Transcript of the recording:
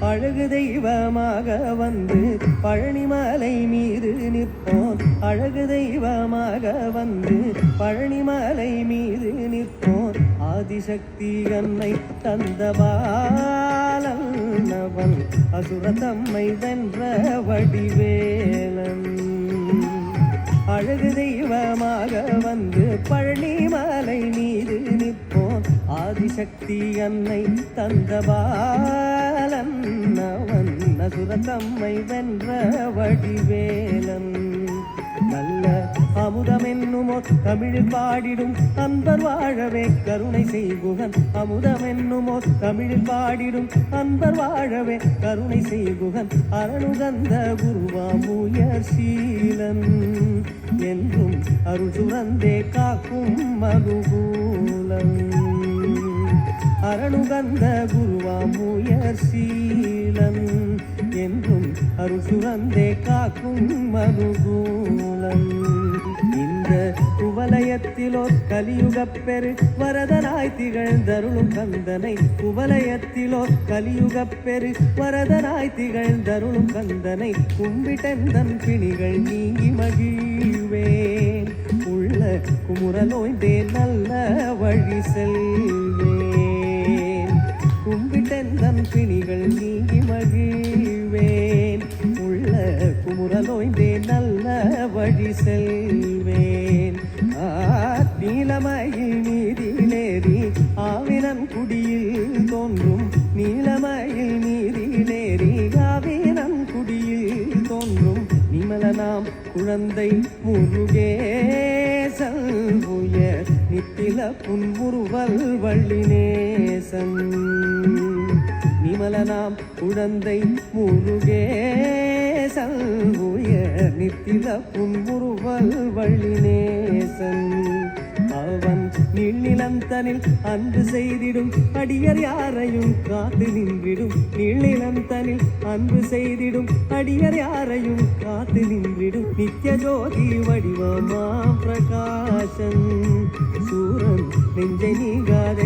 அழகு தெய்வமாக வந்து பழனிமலை மீது நிற்போம். அழகு தெய்வமாக வந்து பழனிமலை மீது நிற்போம். ஆதிசக்தி அன்னை தந்தபாலவன் அசுரத்தம்மை வென்ற வடிவேலன். அழகு தெய்வமாக வந்து பழனிமலை மீது நிற்போம். ஆதிசக்தி அன்னை தந்தபாலன் அவன் அசுரத்தம்மை வென்ற வடிவேலன். நல்ல அமுதமென்னுமோ தமிழில் பாடிடும் அன்பர் வாழவே கருணை செய்குகன். அமுதமென்னுமோ தமிழில் பாடிடும் அன்பர் வாழவே கருணை செய்குகன். அருணுகந்த குருவாமுயர் சீலன் என்றும் அருள் சுரந்தே காக்கும் மனுகூலம். அருணுகந்த குருவாமுயர் சீலன் என்றும் அருள் சுரந்தே காக்கும் மனுகூலம். இந்த குவலயத்திலோ கலியுகப் பெரு வரதனாய் திகழ்ந்தருளும் கந்தனை. குவலயத்திலோ கலியுகப் பெரு வரதனாய் திகழ்ந்தருளும் கந்தனை. கும்பிட்டெந்தன் பிணிகள் நீங்கி மகிழ்வேன். உள்ள குமுறலோய்ந்தே நல்ல வழி செல்வேன். கும்பிட்டெந்தன் பிணிகள் நீங்கி மகிழ்வேன். உள்ள குமுறலோய்ந்தே நல்ல வழி செல்வேன். நீலமயில் நீதிலேறி ஆவினன் குடியில் தோன்றும். நீலமயில் நீதிலேறி ஆவினன் குடியில் தோன்றும். நிமலனாம் குழந்தை முருகேசன் உயர் நித்தில புன்முறுவல் வள்ளினேசன். நிமலனாம் குழந்தை முருகேசன் உயர் நித்தில புன்முறுவல் வள்ளினேசன். அவன் நீழ்நிலந்தனில் அன்பு செய்திடும் அடியர் யாரையும் காத்து நின்றிடும். நீழ்நிலந்தனில் அன்பு செய்திடும் அடியர் யாரையும் காத்து நின்றிடும். நித்ய ஜோதி வடிவமாம் பிரகாசன் சூரன் நெஞ்சை நீங்காத